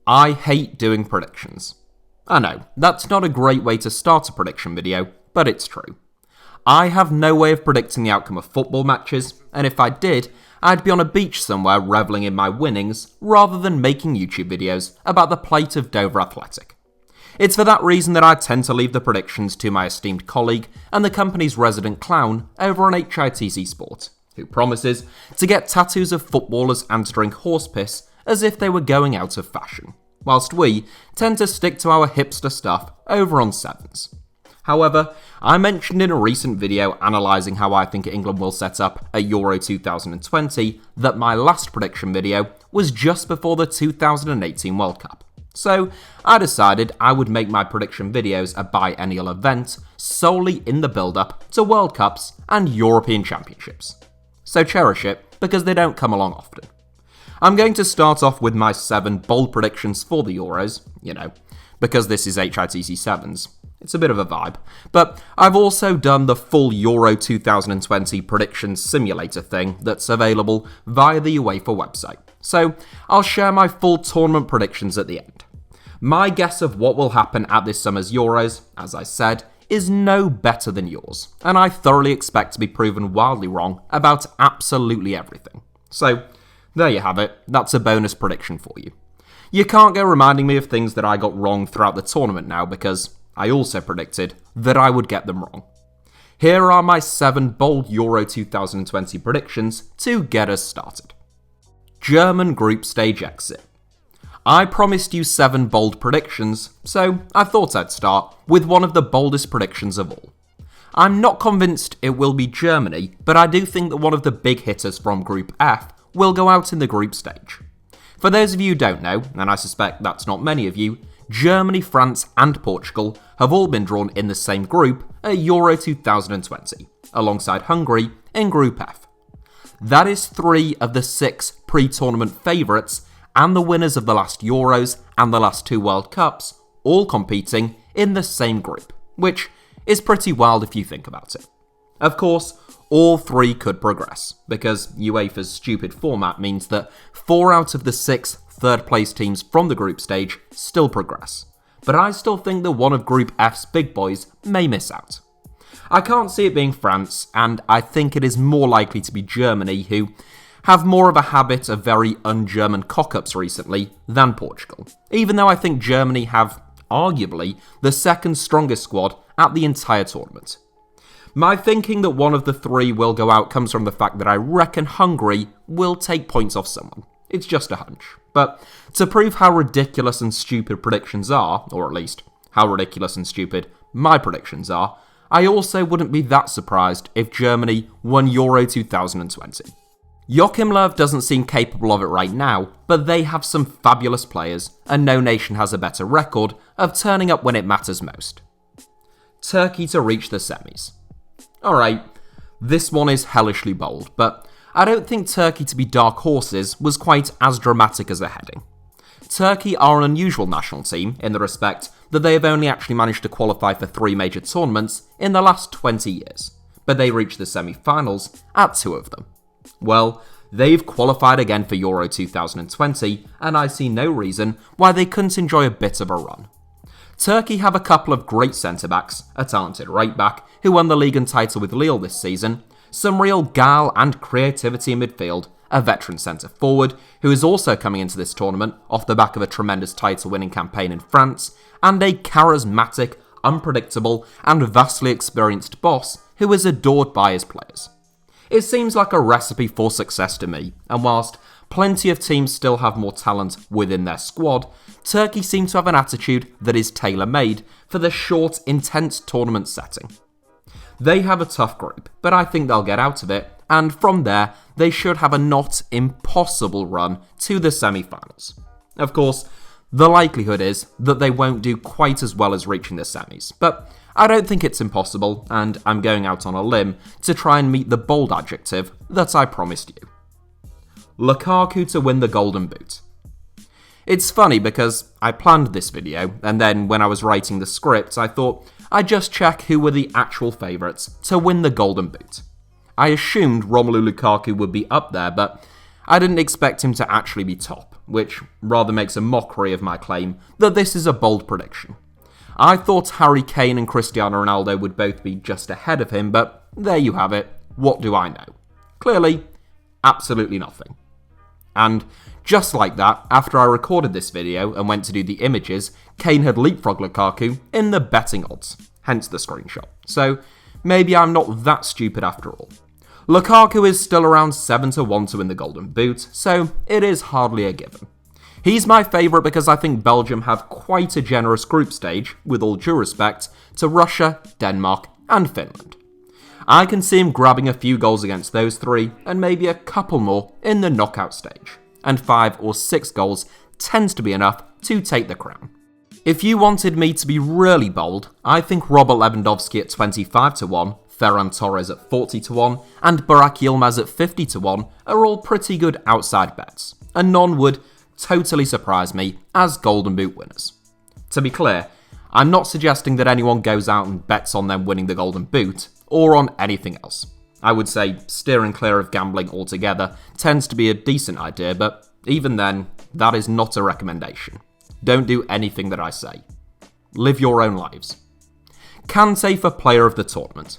I hate doing predictions. I know, that's not a great way to start a prediction video, but it's true. I have no way of predicting the outcome of football matches, and if I did, I'd be on a beach somewhere revelling in my winnings, rather than making YouTube videos about the plight of Dover Athletic. It's for that reason that I tend to leave the predictions to my esteemed colleague and the company's resident clown over on HITC Sport, who promises to get tattoos of footballers and to drink horse piss as if they were going out of fashion, whilst we tend to stick to our hipster stuff over on Sevens. However, I mentioned in a recent video analysing how I think England will set up at Euro 2020 that my last prediction video was just before the 2018 World Cup. So I decided I would make my prediction videos a biennial event solely in the build-up to World Cups and European Championships. So cherish it, because they don't come along often. I'm going to start off with my 7 bold predictions for the Euros, because this is HITC Sevens. It's a bit of a vibe. But I've also done the full Euro 2020 predictions simulator thing that's available via the UEFA website. So I'll share my full tournament predictions at the end. My guess of what will happen at this summer's Euros, as I said, is no better than yours, and I thoroughly expect to be proven wildly wrong about absolutely everything. So there you have it, that's a bonus prediction for you. You can't go reminding me of things that I got wrong throughout the tournament now, because I also predicted that I would get them wrong. Here are my 7 bold Euro 2020 predictions to get us started. German group stage exit. I promised you 7 bold predictions, so I thought I'd start with one of the boldest predictions of all. I'm not convinced it will be Germany, but I do think that one of the big hitters from Group F will go out in the group stage. For those of you who don't know, and I suspect that's not many of you, Germany, France and Portugal have all been drawn in the same group at Euro 2020, alongside Hungary in Group F. That is 3 of the 6 pre-tournament favourites and the winners of the last Euros and the last 2 World Cups all competing in the same group, which is pretty wild if you think about it. Of course, all 3 could progress, because UEFA's stupid format means that 4 out of the 6 third-place teams from the group stage still progress, but I still think that one of Group F's big boys may miss out. I can't see it being France, and I think it is more likely to be Germany, who have more of a habit of very un-German cock-ups recently than Portugal, even though I think Germany have, arguably, the second strongest squad at the entire tournament. My thinking that one of the 3 will go out comes from the fact that I reckon Hungary will take points off someone. It's just a hunch. But to prove how ridiculous and stupid predictions are, or at least how ridiculous and stupid my predictions are, I also wouldn't be that surprised if Germany won Euro 2020. Joachim Löw doesn't seem capable of it right now, but they have some fabulous players, and no nation has a better record of turning up when it matters most. Turkey to reach the semis. Alright, this one is hellishly bold, but I don't think Turkey to be dark horses was quite as dramatic as a heading. Turkey are an unusual national team in the respect that they have only actually managed to qualify for 3 major tournaments in the last 20 years, but they reached the semi-finals at 2 of them. Well, they've qualified again for Euro 2020, and I see no reason why they couldn't enjoy a bit of a run. Turkey have a couple of great centre-backs, a talented right-back who won the league and title with Lille this season, some real guile and creativity in midfield, a veteran centre-forward who is also coming into this tournament off the back of a tremendous title-winning campaign in France, and a charismatic, unpredictable and vastly experienced boss who is adored by his players. It seems like a recipe for success to me, and whilst plenty of teams still have more talent within their squad, Turkey seem to have an attitude that is tailor-made for the short, intense tournament setting. They have a tough group, but I think they'll get out of it, and from there, they should have a not impossible run to the semi-finals. Of course, the likelihood is that they won't do quite as well as reaching the semis, but I don't think it's impossible, and I'm going out on a limb to try and meet the bold adjective that I promised you. Lukaku to win the Golden Boot. It's funny because I planned this video, and then when I was writing the script, I thought I'd just check who were the actual favourites to win the Golden Boot. I assumed Romelu Lukaku would be up there, but I didn't expect him to actually be top. which rather makes a mockery of my claim that this is a bold prediction. I thought Harry Kane and Cristiano Ronaldo would both be just ahead of him, but there you have it. What do I know? Clearly, absolutely nothing. And just like that, after I recorded this video and went to do the images, Kane had leapfrogged Lukaku in the betting odds, hence the screenshot. So maybe I'm not that stupid after all. Lukaku is still around 7-1 to win the Golden Boot, so it is hardly a given. He's my favourite because I think Belgium have quite a generous group stage, with all due respect, to Russia, Denmark and Finland. I can see him grabbing a few goals against those three, and maybe a couple more in the knockout stage. And 5 or 6 goals tends to be enough to take the crown. If you wanted me to be really bold, I think Robert Lewandowski at 25-1, Ferran Torres at 40-1, and Burak Yilmaz at 50-1 are all pretty good outside bets, and none would totally surprise me as Golden Boot winners. To be clear, I'm not suggesting that anyone goes out and bets on them winning the Golden Boot, or on anything else. I would say steering clear of gambling altogether tends to be a decent idea, but even then, that is not a recommendation. Don't do anything that I say. Live your own lives. Kante for player of the tournament.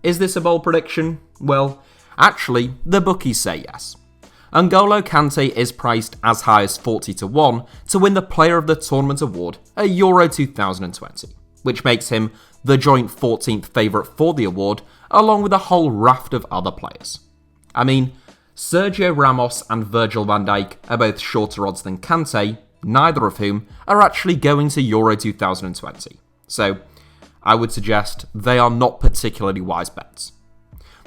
Is this a bold prediction? Well, actually, the bookies say yes. N'Golo Kante is priced as high as 40-1 to win the Player of the Tournament award at Euro 2020, which makes him the joint 14th favourite for the award, along with a whole raft of other players. I mean, Sergio Ramos and Virgil van Dijk are both shorter odds than Kante, neither of whom are actually going to Euro 2020. So, I would suggest they are not particularly wise bets.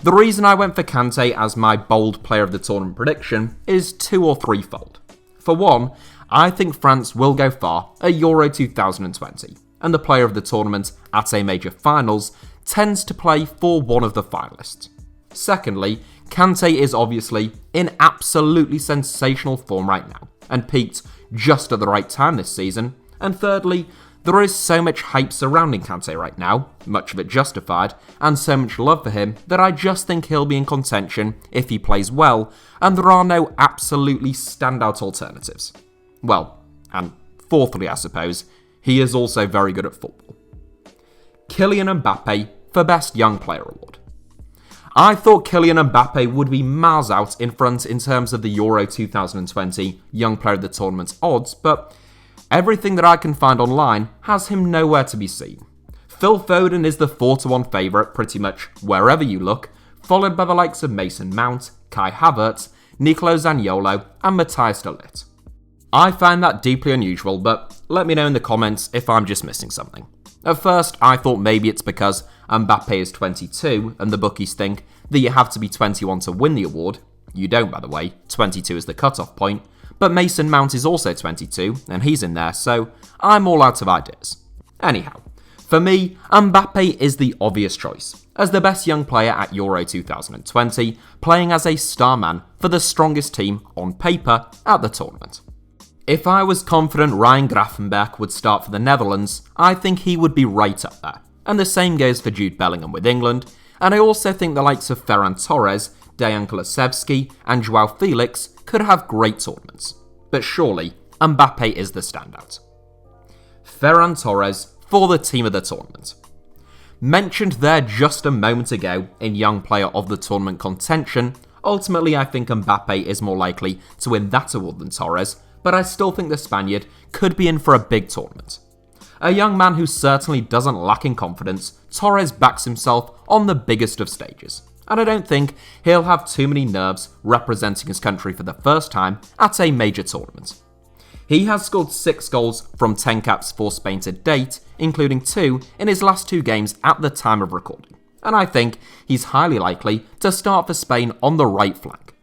The reason I went for Kante as my bold player of the tournament prediction is 2 or 3-fold. For one, I think France will go far at Euro 2020, and the player of the tournament at a major finals tends to play for one of the finalists. Secondly, Kante is obviously in absolutely sensational form right now, and peaked just at the right time this season. And thirdly, there is so much hype surrounding Kante right now, much of it justified, and so much love for him that I just think he'll be in contention if he plays well, and there are no absolutely standout alternatives. Well, and fourthly I suppose, he is also very good at football. Kylian Mbappe for Best Young Player Award. I thought Kylian Mbappe would be miles out in front in terms of the Euro 2020 Young Player of the Tournament's odds, but everything that I can find online has him nowhere to be seen. Phil Foden is the 4-1 favourite pretty much wherever you look, followed by the likes of Mason Mount, Kai Havertz, Nicolo Zaniolo and Matthias de Ligt. I find that deeply unusual, but let me know in the comments if I'm just missing something. At first, I thought maybe it's because Mbappe is 22 and the bookies think that you have to be 21 to win the award. You don't, by the way, 22 is the cut-off point. But Mason Mount is also 22, and he's in there, so I'm all out of ideas. Anyhow, for me, Mbappe is the obvious choice, as the best young player at Euro 2020, playing as a star man for the strongest team on paper at the tournament. If I was confident Ryan Gravenberch would start for the Netherlands, I think he would be right up there. And the same goes for Jude Bellingham with England, and I also think the likes of Ferran Torres, Dejan Kulusevski and Joao Felix could have great tournaments. But surely, Mbappe is the standout. Ferran Torres for the team of the tournament. Mentioned there just a moment ago in Young Player of the Tournament contention, ultimately I think Mbappe is more likely to win that award than Torres, but I still think the Spaniard could be in for a big tournament. A young man who certainly doesn't lack in confidence, Torres backs himself on the biggest of stages. And I don't think he'll have too many nerves representing his country for the first time at a major tournament. He has scored 6 goals from 10 caps for Spain to date, including 2 in his last 2 games at the time of recording, and I think he's highly likely to start for Spain on the right flank.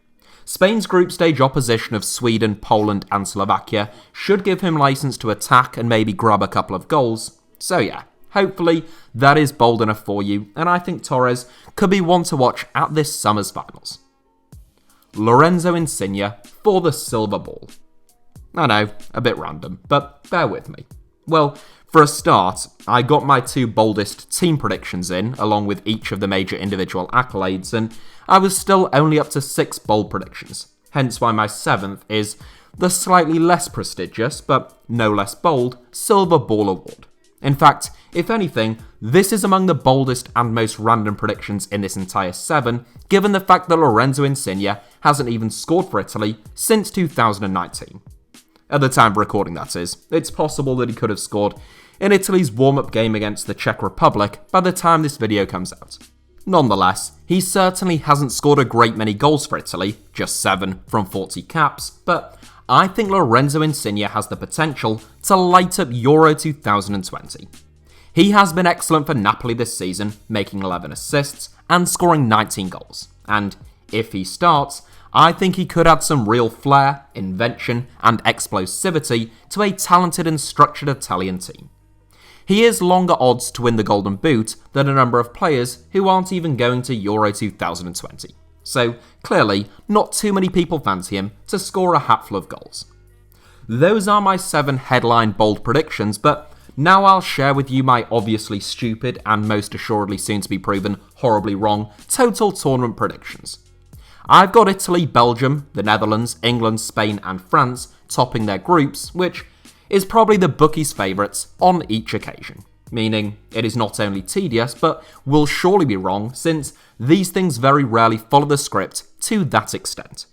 Spain's group stage opposition of Sweden, Poland and Slovakia should give him license to attack and maybe grab a couple of goals, so yeah. Hopefully, that is bold enough for you, and I think Torres could be one to watch at this summer's finals. Lorenzo Insigne for the silver ball. I know, a bit random, but bear with me. Well, for a start, I got my 2 boldest team predictions in, along with each of the major individual accolades, and I was still only up to 6 bold predictions, hence why my 7th is the slightly less prestigious, but no less bold, Silver Ball Award. In fact, if anything, this is among the boldest and most random predictions in this entire 7, given the fact that Lorenzo Insigne hasn't even scored for Italy since 2019. At the time of recording, that is. It's possible that he could have scored in Italy's warm-up game against the Czech Republic by the time this video comes out. Nonetheless, he certainly hasn't scored a great many goals for Italy, just 7 from 40 caps, but I think Lorenzo Insigne has the potential to light up Euro 2020. He has been excellent for Napoli this season, making 11 assists and scoring 19 goals. And if he starts, I think he could add some real flair, invention, and explosivity to a talented and structured Italian team. He is longer odds to win the Golden Boot than a number of players who aren't even going to Euro 2020. So, clearly, not too many people fancy him to score a hatful of goals. Those are my 7 headline bold predictions, but now I'll share with you my obviously stupid and most assuredly soon to be proven horribly wrong total tournament predictions. I've got Italy, Belgium, the Netherlands, England, Spain and France topping their groups, which is probably the bookies' favourites on each occasion. Meaning, it is not only tedious, but will surely be wrong, since these things very rarely follow the script to that extent.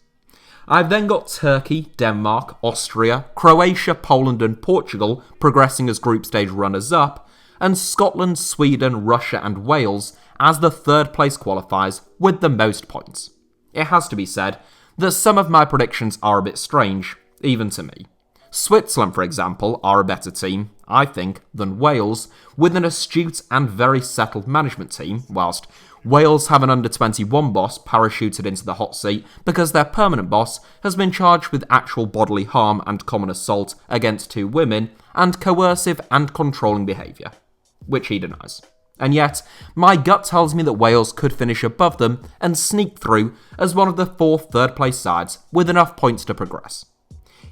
I've then got Turkey, Denmark, Austria, Croatia, Poland and Portugal progressing as group stage runners-up, and Scotland, Sweden, Russia and Wales as the third place qualifiers with the most points. It has to be said that some of my predictions are a bit strange, even to me. Switzerland, for example, are a better team, I think, than Wales, with an astute and very settled management team, whilst Wales have an under-21 boss parachuted into the hot seat because their permanent boss has been charged with actual bodily harm and common assault against 2 women and coercive and controlling behaviour, which he denies. And yet, my gut tells me that Wales could finish above them and sneak through as one of the 4 third-place sides with enough points to progress.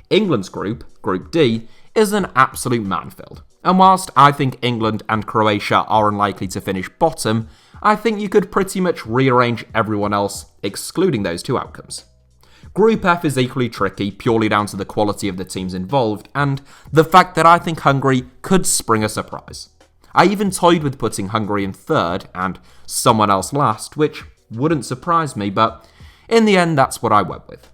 England's group, Group D, is an absolute minefield, and whilst I think England and Croatia are unlikely to finish bottom, I think you could pretty much rearrange everyone else, excluding those 2 outcomes. Group F is equally tricky, purely down to the quality of the teams involved, and the fact that I think Hungary could spring a surprise. I even toyed with putting Hungary in third and someone else last, which wouldn't surprise me, but in the end that's what I went with.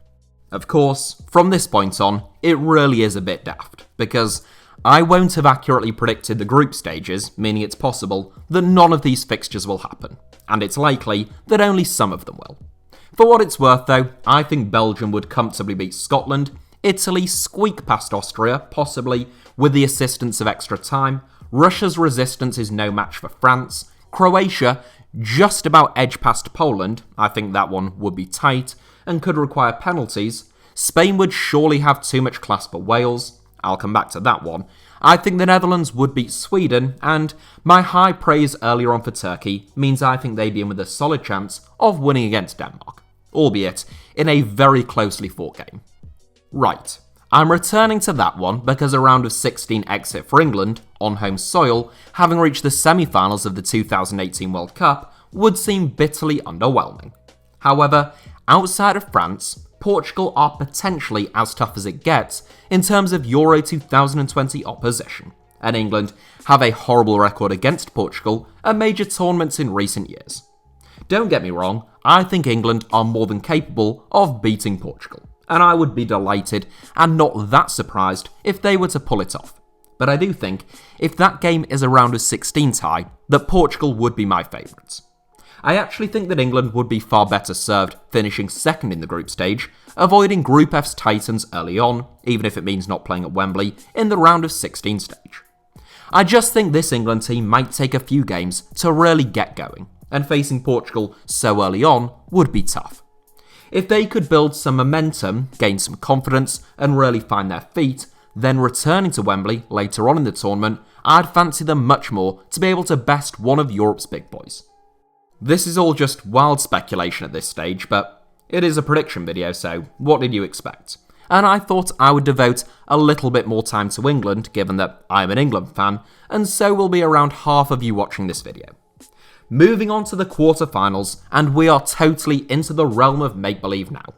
Of course, from this point on, it really is a bit daft, because I won't have accurately predicted the group stages, meaning it's possible that none of these fixtures will happen, and it's likely that only some of them will. For what it's worth though, I think Belgium would comfortably beat Scotland, Italy squeak past Austria, possibly with the assistance of extra time, Russia's resistance is no match for France, Croatia just about edge past Poland, I think that one would be tight, and could require penalties. Spain would surely have too much class for Wales, I'll come back to that one. I think the Netherlands would beat Sweden, and my high praise earlier on for Turkey means I think they'd be in with a solid chance of winning against Denmark, albeit in a very closely fought game. Right, I'm returning to that one because a round of 16 exit for England, on home soil, having reached the semi-finals of the 2018 World Cup, would seem bitterly underwhelming. However, outside of France, Portugal are potentially as tough as it gets in terms of Euro 2020 opposition, and England have a horrible record against Portugal at major tournaments in recent years. Don't get me wrong, I think England are more than capable of beating Portugal, and I would be delighted and not that surprised if they were to pull it off. But I do think, if that game is a round of 16 tie, that Portugal would be my favourites. I actually think that England would be far better served finishing second in the group stage, avoiding Group F's Titans early on, even if it means not playing at Wembley, in the round of 16 stage. I just think this England team might take a few games to really get going, and facing Portugal so early on would be tough. If they could build some momentum, gain some confidence, and really find their feet, then returning to Wembley later on in the tournament, I'd fancy them much more to be able to best one of Europe's big boys. This is all just wild speculation at this stage, but it is a prediction video, so what did you expect? And I thought I would devote a little bit more time to England, given that I'm an England fan, and so will be around half of you watching this video. Moving on to the quarterfinals, and we are totally into the realm of make-believe now.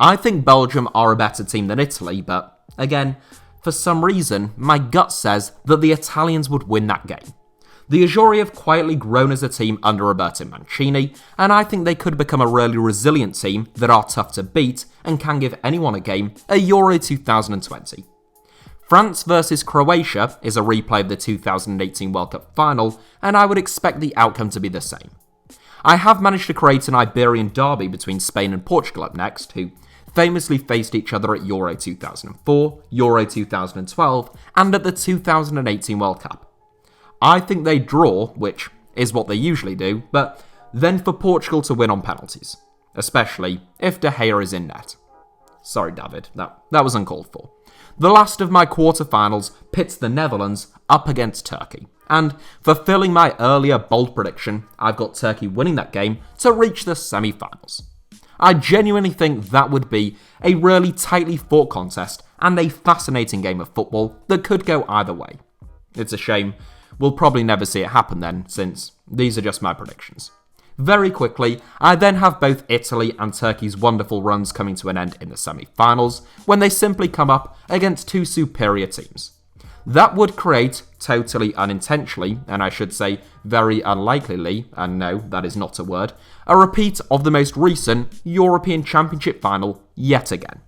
I think Belgium are a better team than Italy, but again, for some reason, my gut says that the Italians would win that game. The Azzurri have quietly grown as a team under Roberto Mancini, and I think they could become a really resilient team that are tough to beat and can give anyone a game at Euro 2020. France versus Croatia is a replay of the 2018 World Cup final, and I would expect the outcome to be the same. I have managed to create an Iberian derby between Spain and Portugal up next, who famously faced each other at Euro 2004, Euro 2012, and at the 2018 World Cup. I think they draw, which is what they usually do, but then for Portugal to win on penalties, especially if De Gea is in net. Sorry, David, that was uncalled for. The last of my quarterfinals pits the Netherlands up against Turkey, and fulfilling my earlier bold prediction, I've got Turkey winning that game to reach the semi-finals. I genuinely think that would be a really tightly fought contest and a fascinating game of football that could go either way. It's a shame we'll probably never see it happen then, since these are just my predictions. Very quickly, I then have both Italy and Turkey's wonderful runs coming to an end in the semi-finals, when they simply come up against two superior teams. That would create, totally unintentionally, and I should say very unlikely, and no, that is not a word, a repeat of the most recent European Championship final yet again.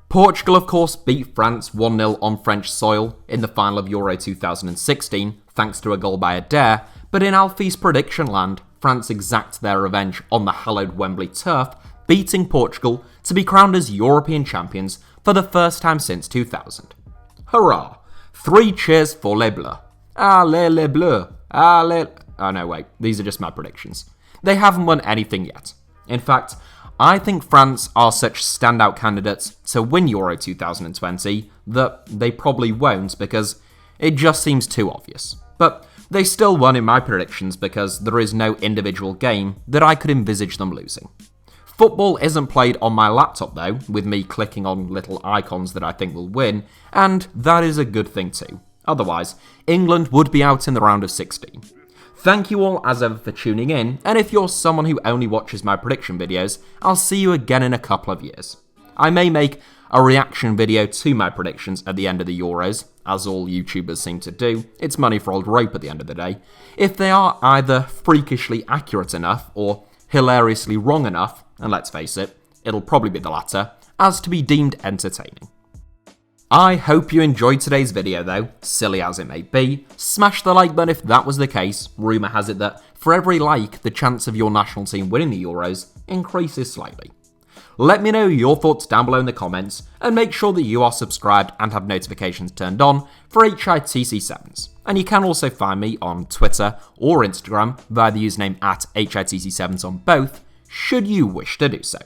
Portugal, of course, beat France 1-0 on French soil in the final of Euro 2016, thanks to a goal by Adair, but in Alfie's prediction land, France exact their revenge on the hallowed Wembley turf, beating Portugal to be crowned as European champions for the first time since 2000. Hurrah! 3 cheers for les Bleus. Allez les Bleus. Allez... Oh no, wait. These are just my predictions. They haven't won anything yet. In fact, I think France are such standout candidates to win Euro 2020 that they probably won't because it just seems too obvious. But they still won in my predictions because there is no individual game that I could envisage them losing. Football isn't played on my laptop though, with me clicking on little icons that I think will win, and that is a good thing too. Otherwise, England would be out in the round of 16. Thank you all as ever for tuning in, and if you're someone who only watches my prediction videos, I'll see you again in a couple of years. I may make a reaction video to my predictions at the end of the Euros, as all YouTubers seem to do. It's money for old rope at the end of the day. If they are either freakishly accurate enough or hilariously wrong enough, and let's face it, it'll probably be the latter, as to be deemed entertaining. I hope you enjoyed today's video though, silly as it may be. Smash the like button if that was the case. Rumour has it that for every like, the chance of your national team winning the Euros increases slightly. Let me know your thoughts down below in the comments, and make sure that you are subscribed and have notifications turned on for HITC Sevens. And you can also find me on Twitter or Instagram via the username @HITC Sevens on both, should you wish to do so.